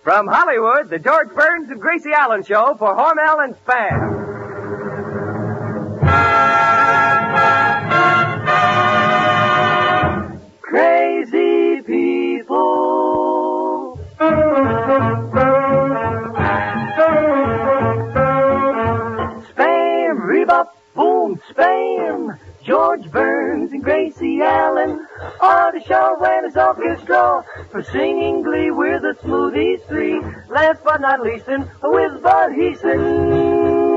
From Hollywood, the George Burns and Gracie Allen Show for Hormel and Spam. Crazy people. Spam, rebop, boom, spam. George Burns and Gracie Allen on the show when it's orchestra for singing glee. We're the Smoothies Three. Last but not least, with Bud Heason.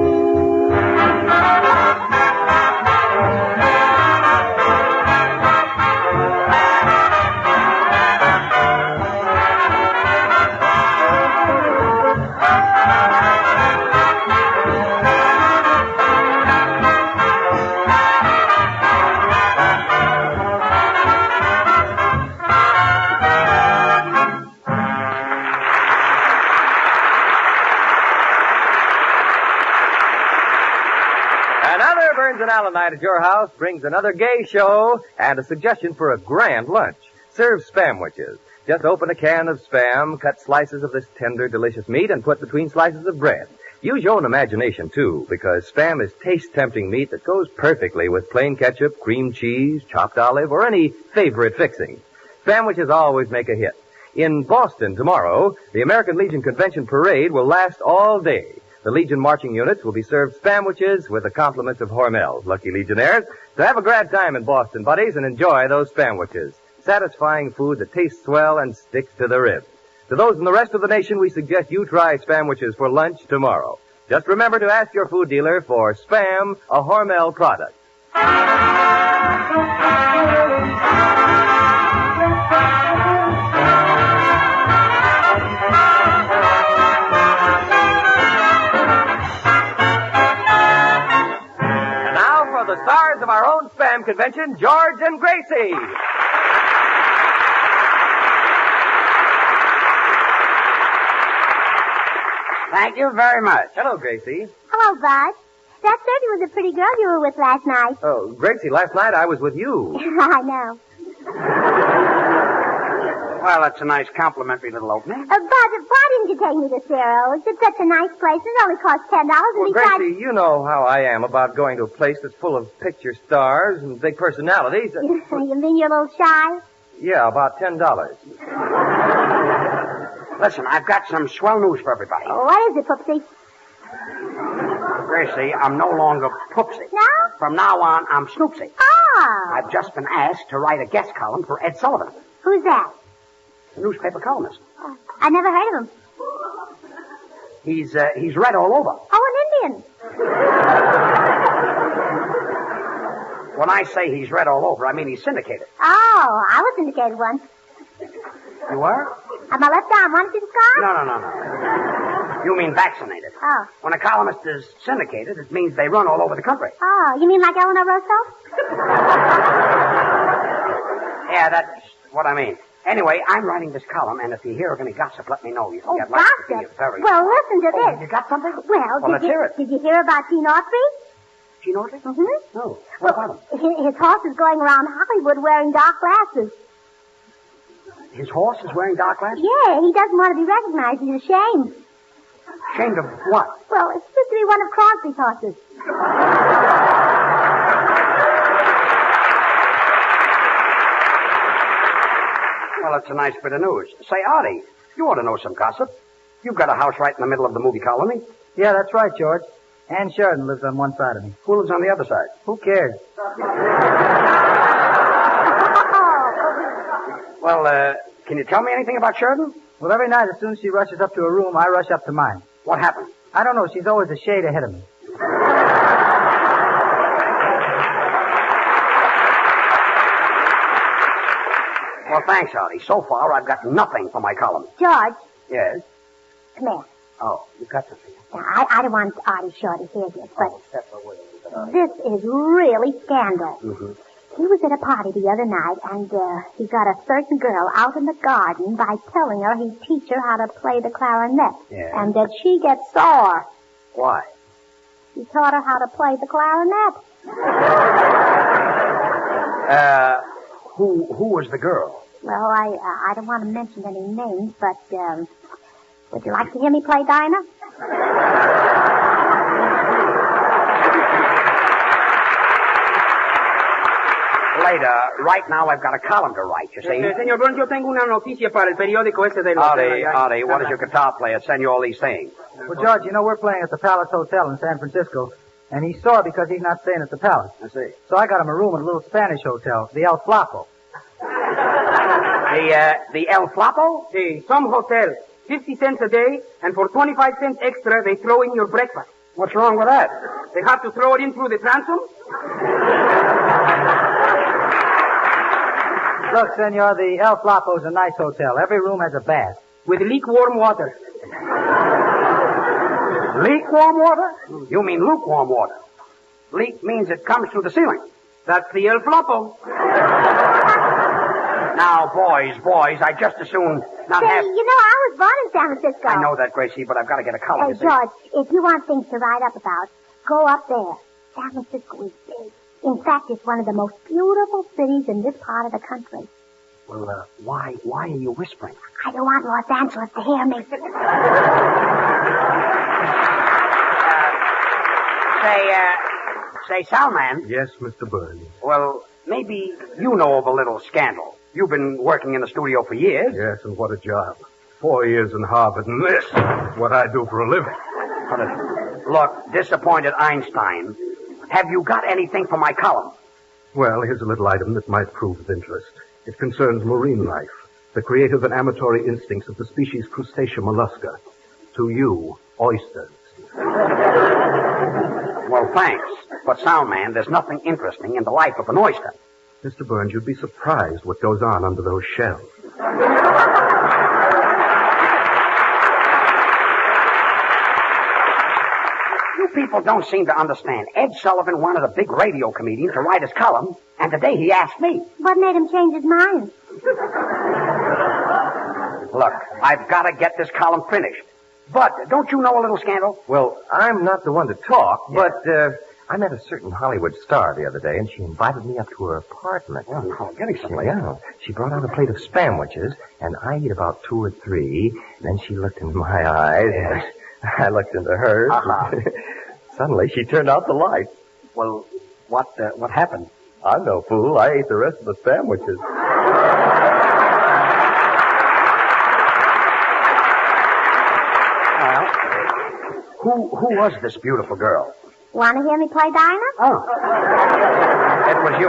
Burns and Allen night at your house brings another gay show and a suggestion for a grand lunch. Serve Spamwiches. Just open a can of Spam, cut slices of this tender, delicious meat, and put between slices of bread. Use your own imagination, too, because Spam is taste-tempting meat that goes perfectly with plain ketchup, cream cheese, chopped olive, or any favorite fixing. Spamwiches always make a hit. In Boston tomorrow, the American Legion Convention Parade will last all day. The Legion marching units will be served Spamwiches with the compliments of Hormel's lucky Legionnaires. So have a grand time in Boston, buddies, and enjoy those Spamwiches. Satisfying food that tastes well and sticks to the ribs. To those in the rest of the nation, we suggest you try Spamwiches for lunch tomorrow. Just remember to ask your food dealer for Spam, a Hormel product. The stars of our own Spam convention, George and Gracie. Thank you very much. Hello, Gracie. Hello, Bud. That certainly was a pretty girl you were with last night. Oh, Gracie, last night I was with you. I know. Well, that's a nice complimentary little opening. Bud, why didn't you take me to Ciro's? It's such a nice place. It only costs $10. Well, and besides... Gracie, you know how I am about going to a place that's full of picture stars and big personalities. You mean you're a little shy? Yeah, about $10. Listen, I've got some swell news for everybody. Oh, what is it, Poopsie? Gracie, I'm no longer Poopsie. No? From now on, I'm Snoopsie. Oh. I've just been asked to write a guest column for Ed Sullivan, Who's that? the newspaper columnist. I never heard of him. He's read all over. Oh, an Indian. When I say he's read all over, I mean he's syndicated. Oh, I was syndicated once. You were? On my left arm. Want to see the scar? No. You mean vaccinated. Oh. When a columnist is syndicated, it means they run all over the country. Oh, you mean like Eleanor Roosevelt? Yeah, that's what I mean. Anyway, I'm writing this column, and if you hear of any gossip, let me know. You see, Oh, I'd like to see gossip. you very... Well, listen to this. You got something? Well, let's hear it. Did you hear about Gene Autry? Gene Autry? Mm-hmm. No. What about him? His horse is going around Hollywood wearing dark glasses. His horse is wearing dark glasses? Yeah, he doesn't want to be recognized. He's ashamed. Ashamed of what? Well, it's supposed to be one of Crosby's horses. Well, that's a nice bit of news. Say, Artie, you ought to know some gossip. You've got a house right in the middle of the movie colony. Yeah, that's right, George. Ann Sheridan lives on one side of me. Who lives on the other side? Who cares? Well, can you tell me anything about Sheridan? Well, every night as soon as she rushes up to her room, I rush up to mine. What happened? I don't know. She's always a shade ahead of me. Well, thanks, Artie. So far, I've got nothing for my column. George, Yes? come here. Oh, you've got something. Now, I don't want Artie Shaw to hear this, but Step away. this is really scandal. Mm-hmm. He was at a party the other night, and he got a certain girl out in the garden by telling her he'd teach her how to play the clarinet. Yeah. And that she gets sore. Why? He taught her how to play the clarinet. Who was the girl? Well, I don't want to mention any names, but Would you like to hear me play Dinah? Later. Right now, I've got a column to write, you see. Señor Burns, yo tengo una noticia para el periódico ese de los... Artie, what does your guitar player send you all these things? Well, George, you know, we're playing at the Palace Hotel in San Francisco, and he's sore because he's not staying at the Palace. I see. So I got him a room at a little Spanish hotel, the El Flaco. The El Flaco? Sí, some hotel. 50 cents a day, and for 25 cents extra, they throw in your breakfast. What's wrong with that? They have to throw it in through the transom? Look, senor, the El Flaco's a nice hotel. Every room has a bath. With lukewarm water. Lukewarm water? You mean lukewarm water. Leak means it comes through the ceiling. That's the El Flaco. Now, boys, I just as soon not Say, have... you know, I was born in San Francisco. I know that, Gracie, but I've got to get a column, you see. George, if you want things to write up about, go up there. San Francisco is big. In fact, it's one of the most beautiful cities in this part of the country. Well, why are you whispering? I don't want Los Angeles to hear me. Say, Salman. Yes, Mr. Burns. Well, maybe you know of a little scandal. You've been working in the studio for years. Yes, and what a job. 4 years in Harvard, and this is what I do for a living. Look, disappointed Einstein. Have you got anything for my column? Well, here's a little item that might prove of interest. It concerns marine life, the creative and amatory instincts of the species Crustacea mollusca. To you, oysters. Well, thanks. But, Soundman, there's nothing interesting in the life of an oyster. Mr. Burns, you'd be surprised what goes on under those shells. You people don't seem to understand. Ed Sullivan wanted a big radio comedian to write his column, and today he asked me. What made him change his mind? Look, I've got to get this column finished. But don't you know a little scandal? Well, I'm not the one to talk, but I met a certain Hollywood star the other day, and she invited me up to her apartment. Well, no, getting something. Yeah. She brought out a plate of sandwiches, and I ate about 2 or 3. Then she looked into my eyes, and I looked into hers. Uh-huh. Suddenly, she turned out the light. Well, what happened? I'm no fool. I ate the rest of the sandwiches. Who was this beautiful girl? Want to hear me play Dinah? Oh. It was you,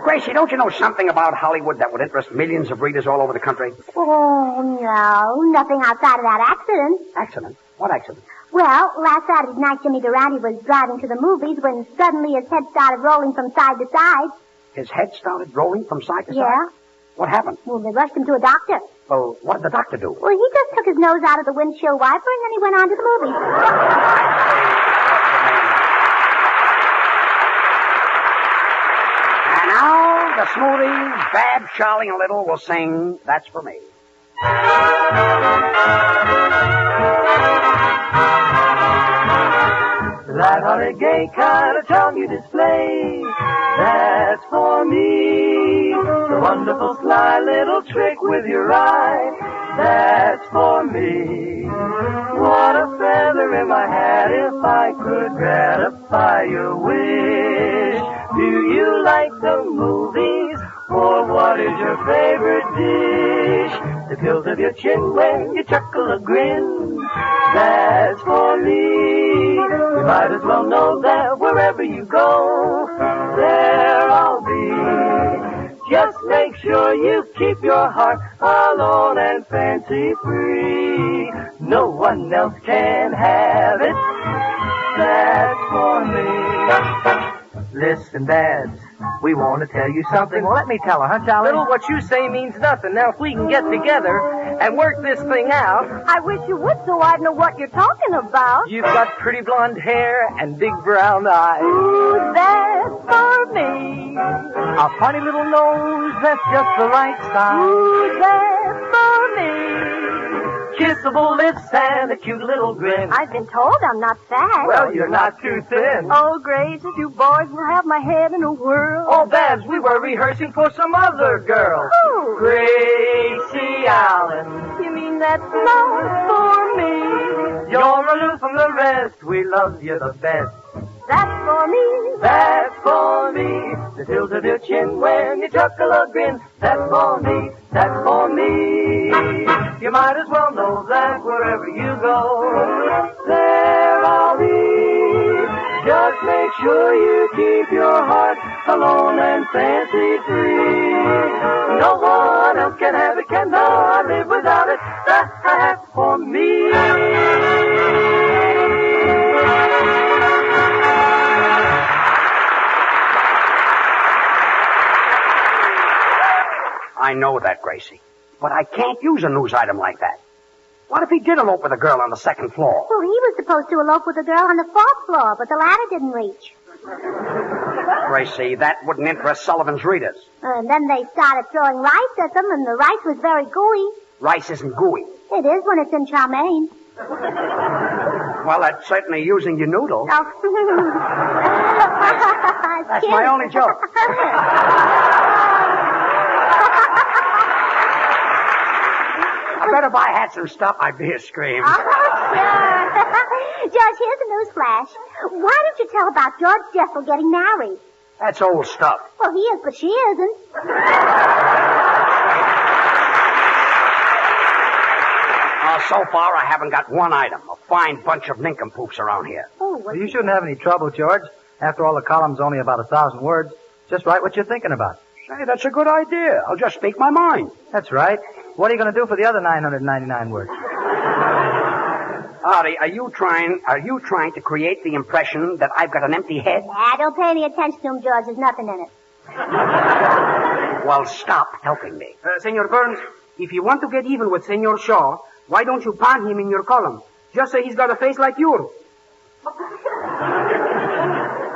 Gracie, don't you know something about Hollywood that would interest millions of readers all over the country? Oh, no. Nothing outside of that accident. Accident? What accident? Well, last Saturday night, Jimmy Durante was driving to the movies when suddenly his head started rolling from side to side. His head started rolling from side to side? Yeah. What happened? Well, they rushed him to a doctor. Well, what did the doctor do? Well, he just took his nose out of the windshield wiper and then he went on to the movies. And now, the Smoothies, Bab, Charlie, and Little will sing That's For Me. Light-hearted, gay kind of charm you display. That's for me. The wonderful, sly little trick with your eye. That's for me. What a feather in my hat if I could gratify your wish. Do you like the movies? Or what is your favorite dish? The tilt of your chin when you chuckle or grin. That's for me. You might as well know that wherever you go, there I'll be. Just make sure you keep your heart alone and fancy-free. No one else can have it. That's for me. Listen, Babs, we want to tell you something. Well, let me tell her, huh, Charlie? Little, what you say means nothing. Now, if we can get together and work this thing out... I wish you would so I'd know what you're talking about. You've got pretty blonde hair and big brown eyes. Ooh, that's for me. A funny little nose that's just the right size. Ooh, that's for me. Kissable lips and a cute little grin. I've been told I'm not fat. Well, you're not too thin. Oh, Gracie, you boys will have my head in a whirl. Oh, Babs, we were rehearsing for some other girl. Who? Gracie Allen. You mean that's love for me. You're aloof from the rest. We love you the best. That's for me. That's for me. The tilt of your chin when you chuckle or grin. That's for me. That's for me. You might as well know that wherever you go, there I'll be. Just make sure you keep your heart alone and fancy free. No one else can have it, cannot live without it. That's for me. I know that, Gracie. But I can't use a news item like that. What if he did elope with a girl on the second floor? Well, he was supposed to elope with a girl on the 4th floor, but the ladder didn't reach. Gracie, that wouldn't interest Sullivan's readers. And then they started throwing rice at them, and the rice was very gooey. Rice isn't gooey. It is when it's in chow mein. Well, that's certainly using your noodle. Oh. That's my only joke. I better buy hats and stuff. I'd be a scream. Oh, sure. George, here's a news flash. Why don't you tell about George Jessel getting married? That's old stuff. Well, he is, but she isn't. So far, I haven't got one item. A fine bunch of nincompoops around here. Oh, Well, you shouldn't have any trouble, George. After all, the column's only about 1,000 words. Just write what you're thinking about. Say, that's a good idea. I'll just speak my mind. That's right. What are you going to do for the other 999 words? Artie, are you trying to create the impression that I've got an empty head? Don't pay any attention to him, George. There's nothing in it. Well, stop helping me. Senor Burns, if you want to get even with Senor Shaw, why don't you pan him in your column? Just say he's got a face like yours.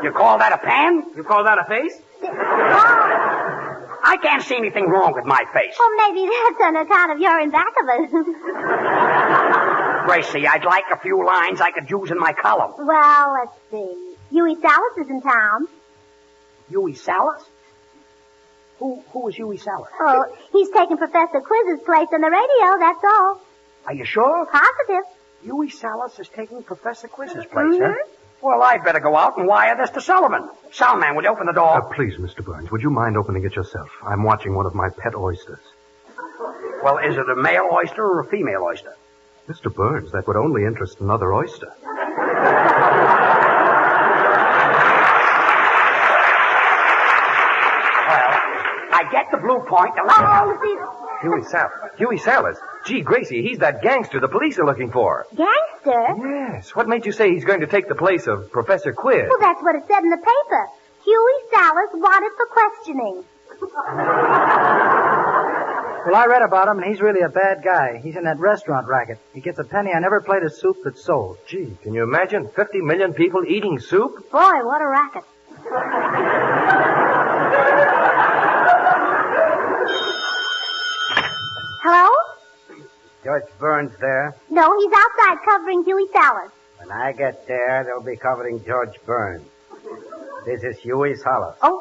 You call that a pan? You call that a face? I can't see anything wrong with my face. Well, maybe that's on account of you're in back of it. Gracie, I'd like a few lines I could use in my column. Well, let's see. Huey Salas is in town. Huey Salas? Who is Huey Salas? Oh, he's taking Professor Quiz's place on the radio, that's all. Are you sure? Positive. Huey Salas is taking Professor Quiz's place, huh? Well, I'd better go out and wire this to Sullivan. Soundman, will you open the door? Please, Mr. Burns, would you mind opening it yourself? I'm watching one of my pet oysters. Well, is it a male oyster or a female oyster? Mr. Burns, that would only interest another oyster. Well, I get the blue point. Huey Salas. Gee, Gracie, he's that gangster the police are looking for. Gangster? Yes. What made you say he's going to take the place of Professor Quiz? Well, that's what it said in the paper. Huey Salas wanted for questioning. Well, I read about him, and he's really a bad guy. He's in that restaurant racket. He gets a penny on every plate of soup that's sold. Gee, can you imagine 50 million people eating soup? Boy, what a racket. Hello? George Burns there. No, he's outside covering Huey Salas. When I get there, they'll be covering George Burns. This is Huey Salas. Oh.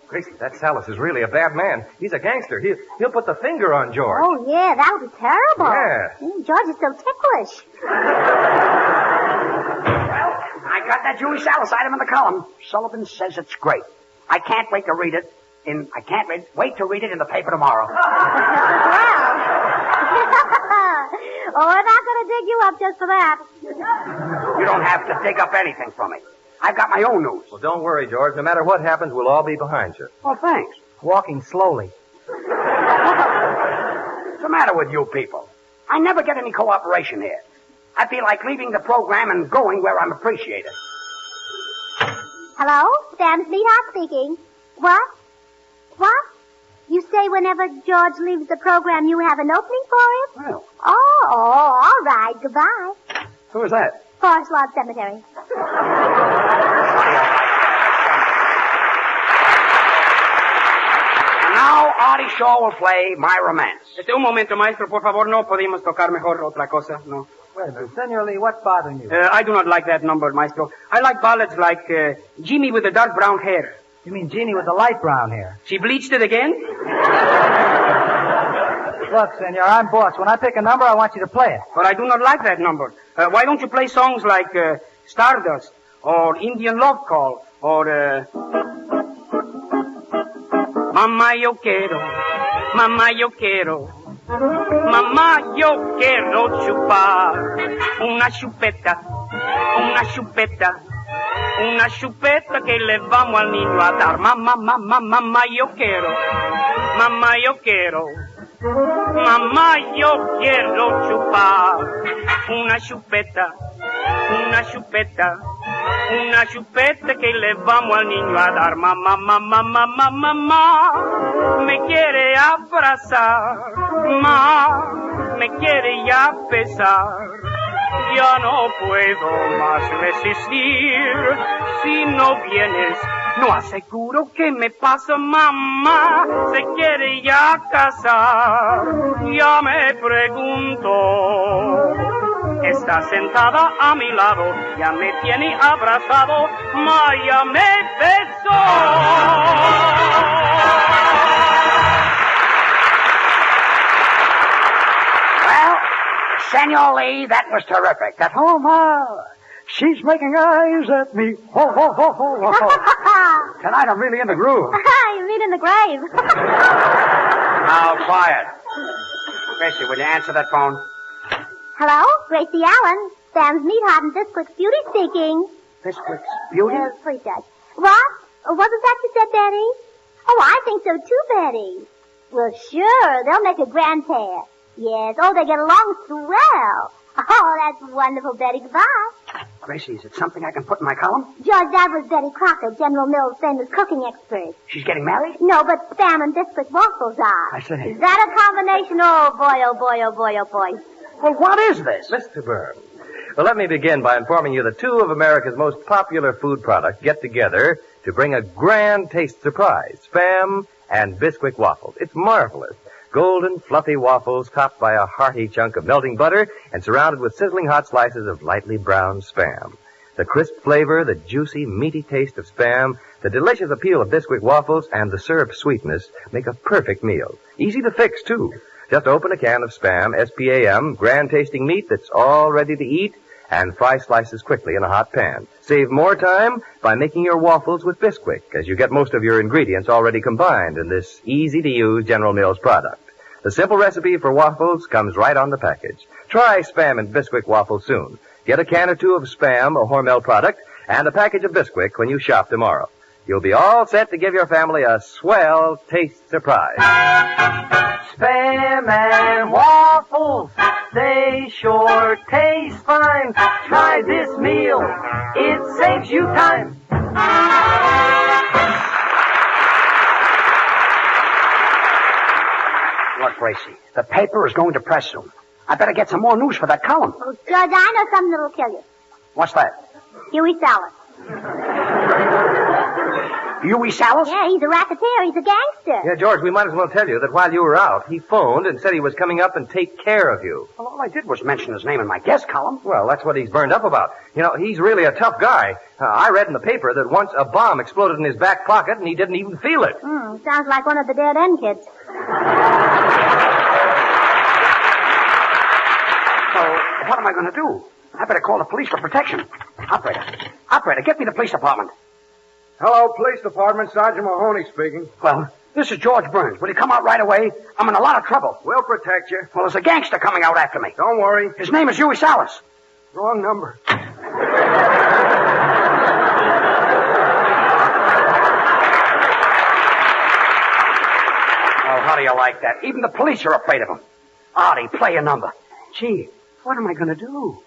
Gracie, that Salas is really a bad man. He's a gangster. He'll put the finger on George. Oh, yeah, that would be terrible. Yeah. George is so ticklish. Well, I got that Huey Salas item in the column. Sullivan says it's great. I can't wait to read it in the paper tomorrow. Oh, we're not going to dig you up just for that. You don't have to dig up anything from me. I've got my own news. Well, don't worry, George. No matter what happens, we'll all be behind you. Oh, thanks. Walking slowly. What's the matter with you people? I never get any cooperation here. I feel like leaving the program and going where I'm appreciated. Hello? Sam Sweetheart speaking. What? What? You say whenever George leaves the program, you have an opening for him? Well. Oh, all right. Goodbye. Who is that? Forest Lawn Cemetery. Now, Artie Shaw will play My Romance. Un momento, maestro, por favor, no podemos tocar mejor otra cosa, no. Wait a minute. Senor Lee, what's bothering you? I do not like that number, maestro. I like ballads like Jimmy with the dark brown hair. You mean Jeannie with the light brown hair? She bleached it again? Look, senor, I'm boss. When I pick a number, I want you to play it. But I do not like that number. Why don't you play songs like Stardust or Indian Love Call or Mamá yo quiero, mamá yo quiero, mamá yo quiero chupar una chupeta, una chupeta. Una chupeta que le vamos al niño a dar. Mamá, mamá, mamá, yo quiero. Mamá, yo quiero. Mamá, yo quiero chupar. Una chupeta, una chupeta. Una chupeta que le vamos al niño a dar. Mamá, mamá, mamá, mamá. Me quiere abrazar. Mamá, me quiere ya besar. Ya no puedo más resistir. Si no vienes, no aseguro que me pasa. Mamá se quiere ya casar. Ya me pregunto. Está sentada a mi lado. Ya me tiene abrazado. Ya me besó. Senor Lee, that was terrific. That, oh, my, she's making eyes at me. Ho, ho, ho, ho, ho. Tonight I'm really in the groove. You mean in the grave. Now, quiet. Gracie, will you answer that phone? Hello? Gracie Allen. Sam's Meatheart and Bisquick's Beauty speaking. Bisquick's Beauty? Please, Judge. What? Wasn't that you said, Betty? Oh, I think so too, Betty. Well, sure. They'll make a grand pair. Yes. Oh, they get along swell. Oh, that's wonderful, Betty. Goodbye. Gracie, is it something I can put in my column? George, that was Betty Crocker, General Mills' famous cooking expert. She's getting married? No, but Spam and Bisquick waffles are. I see. Is that a combination? Oh, boy, oh, boy, oh, boy, oh, boy. Well, what is this? Mr. Byrne. Well, let me begin by informing you that two of America's most popular food products get together to bring a grand taste surprise. Spam and Bisquick waffles. It's marvelous. Golden, fluffy waffles topped by a hearty chunk of melting butter and surrounded with sizzling hot slices of lightly browned Spam. The crisp flavor, the juicy, meaty taste of Spam, the delicious appeal of Bisquick waffles, and the syrup sweetness make a perfect meal. Easy to fix, too. Just open a can of Spam, S-P-A-M, grand-tasting meat that's all ready to eat, and fry slices quickly in a hot pan. Save more time by making your waffles with Bisquick, as you get most of your ingredients already combined in this easy-to-use General Mills product. The simple recipe for waffles comes right on the package. Try Spam and Bisquick waffles soon. Get a can or two of Spam, a Hormel product, and a package of Bisquick when you shop tomorrow. You'll be all set to give your family a swell taste surprise. Spam and waffles, they sure taste fine. Try this meal, it saves you time. Look, Gracie, the paper is going to press soon. I better get some more news for that column. Oh, Judge, I know something that'll kill you. What's that? Huey Sallis. Huey Sallis? Yeah, he's a racketeer. He's a gangster. Yeah, George, we might as well tell you that while you were out, he phoned and said he was coming up and take care of you. Well, all I did was mention his name in my guest column. Well, that's what he's burned up about. You know, he's really a tough guy. I read in the paper that once a bomb exploded in his back pocket and he didn't even feel it. Sounds like one of the dead end kids. So, what am I going to do? I better call the police for protection. Operator, get me the police department. Hello, police department. Sergeant Mahoney speaking. Well, this is George Burns. Will you come out right away? I'm in a lot of trouble. We'll protect you. Well, there's a gangster coming out after me. Don't worry. His name is Huey Sallis. Wrong number. Oh, how do you like that? Even the police are afraid of him. Artie, play a number. Gee, what am I going to do?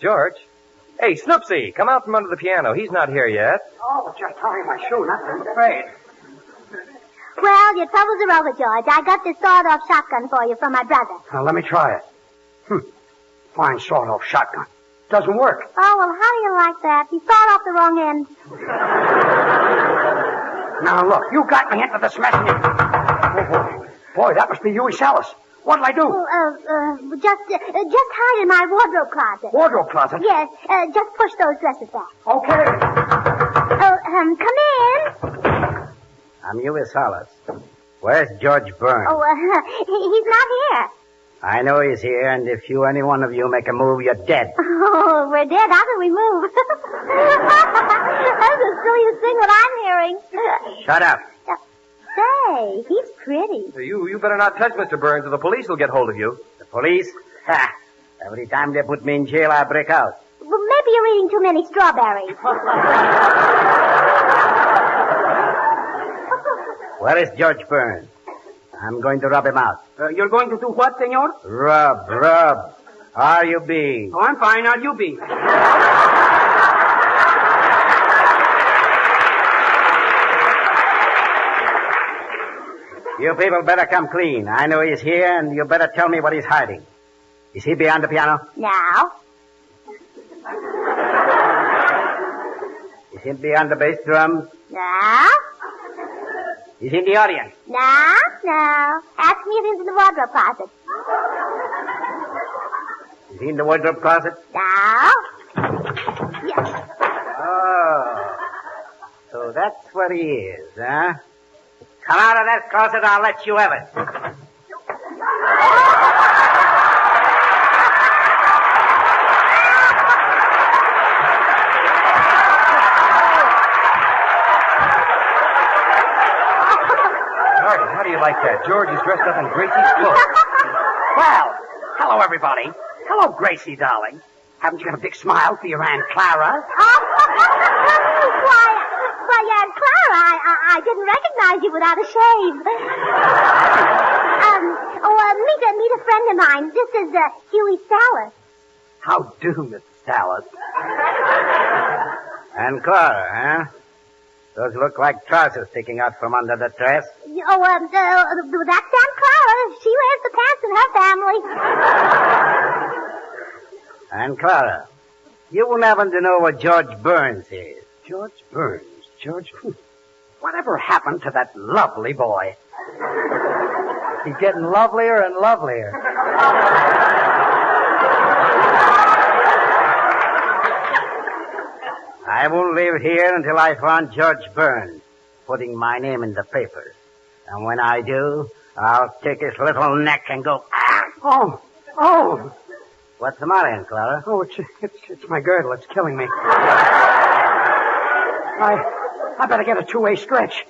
George. Hey, Snoopsy, come out from under the piano. He's not here yet. Oh, just tying my shoe, not I'm afraid. Well, your troubles are over, George. I got this sawed-off shotgun for you from my brother. Now, let me try it. Fine sawed-off shotgun. Doesn't work. Oh, well, how do you like that? You sawed off the wrong end. Now, look, you got me into this mess. Boy, that must be Huey Salas. What'll I do? Just hide in my wardrobe closet. Wardrobe closet? Yes, just push those dresses back. Okay. Come in. I'm Huey Salas. Where's George Burns? Oh, he's not here. I know he's here, and if any one of you make a move, you're dead. Oh, we're dead. How can we move? That's the silliest thing that I'm hearing. Shut up. Say, he's pretty. You better not touch Mr. Burns or the police will get hold of you. The police? Ha! Every time they put me in jail, I break out. Well, maybe you're eating too many strawberries. Where is George Burns? I'm going to rub him out. You're going to do what, senor? Rub. How you be? Oh, I'm fine. How you be? You people better come clean. I know he's here, and you better tell me what he's hiding. Is he behind the piano? Now? Is he behind the bass drum? Now? Is he in the audience? Now? Ask me if he's in the wardrobe closet. Is he in the wardrobe closet? Now? Yes. Oh. So that's where he is, huh? Come out of that closet, I'll let you have it. How do you like that? George is dressed up in Gracie's clothes. Well, hello, everybody. Hello, Gracie, darling. Haven't you got a big smile for your Aunt Clara? Why, Aunt Clara, I didn't recognize you without a shave. Meet a friend of mine. This is Huey Salas. How do, Mr. Salas? And Clara, huh? Those look like trousers sticking out from under the dress. That's Aunt Clara. She wears the pants in her family. And Clara, you will happen to know what George Burns is. George Burns. Whatever happened to that lovely boy? He's getting lovelier and lovelier. I won't leave here until I find George Burns, putting my name in the papers. And when I do, I'll take his little neck and go, ah! Oh! What's the matter, Aunt Clara? Oh, it's my girdle. It's killing me. I better get a two-way stretch.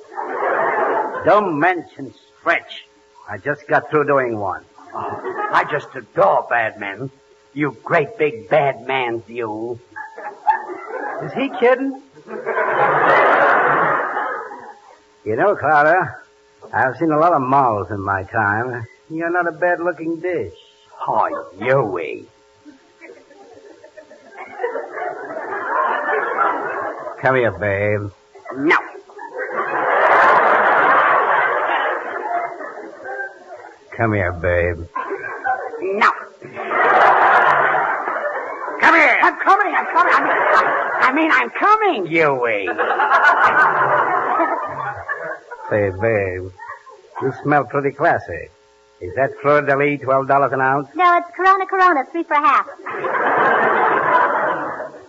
Don't mention stretch. I just got through doing one. Oh, I just adore bad men. You great big bad man, you. Is he kidding? You know, Clara, I've seen a lot of malls in my time. You're not a bad-looking dish. Oh, Huey. Come here, babe. No. Come here, babe. No. Come here. I'm coming. I'm coming, Huey. Say, babe, you smell pretty classy. Is that fleur-de-lis $12 an ounce? No, it's Corona, 3 for half.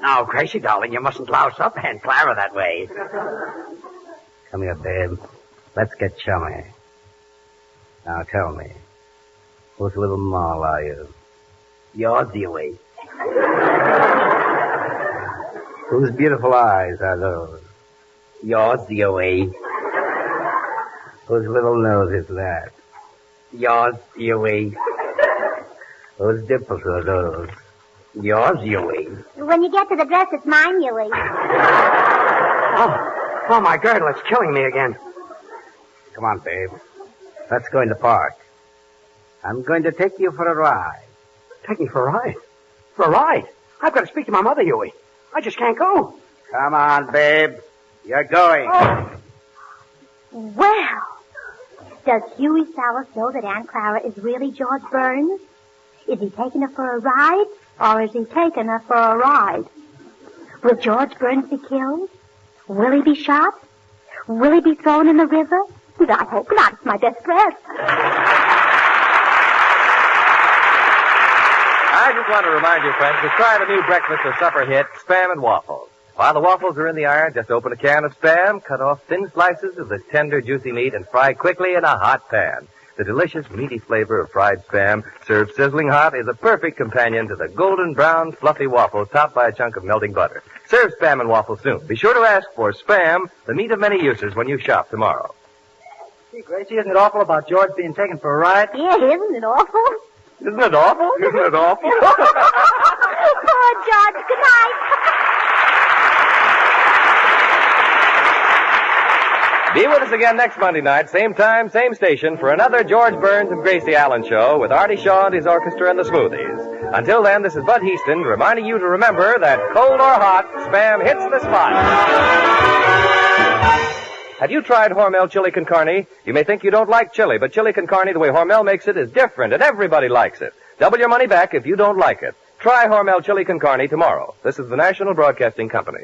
Now, Gracie, darling, you mustn't louse up Aunt Clara that way. Come here, babe. Let's get chummy. Now, tell me, whose little mall are you? Yours, Huey. Whose beautiful eyes are those? Yours, Huey. Whose little nose is that? Yours, Huey. Whose dimples are those? Yours, Huey. When you get to the dress, it's mine, Huey. Oh, my girdle, it's killing me again. Come on, babe. Let's go in the park. I'm going to take you for a ride. Take me for a ride? For a ride? I've got to speak to my mother, Huey. I just can't go. Come on, babe. You're going. Oh. Well, does Huey Salas know that Aunt Clara is really George Burns? Is he taking her for a ride, or is he taking her for a ride? Will George Burns be killed? Will he be shot? Will he be thrown in the river? I hope not. It's my best friend. I just want to remind you, friends, to try the new breakfast or supper hit, Spam and Waffles. While the waffles are in the iron, just open a can of Spam, cut off thin slices of this tender, juicy meat, and fry quickly in a hot pan. The delicious, meaty flavor of fried Spam, served sizzling hot, is a perfect companion to the golden brown, fluffy waffle topped by a chunk of melting butter. Serve Spam and Waffles soon. Be sure to ask for Spam, the meat of many uses, when you shop tomorrow. Gee, Gracie, isn't it awful about George being taken for a ride? Yeah, isn't it awful? Isn't it awful? Isn't it awful? Poor George. Good night. Be with us again next Monday night, same time, same station, for another George Burns and Gracie Allen show with Artie Shaw and his orchestra and the Smoothies. Until then, this is Bud Heaston reminding you to remember that cold or hot, Spam hits the spot. Have you tried Hormel chili con carne? You may think you don't like chili, but chili con carne, the way Hormel makes it, is different, and everybody likes it. Double your money back if you don't like it. Try Hormel chili con carne tomorrow. This is the National Broadcasting Company.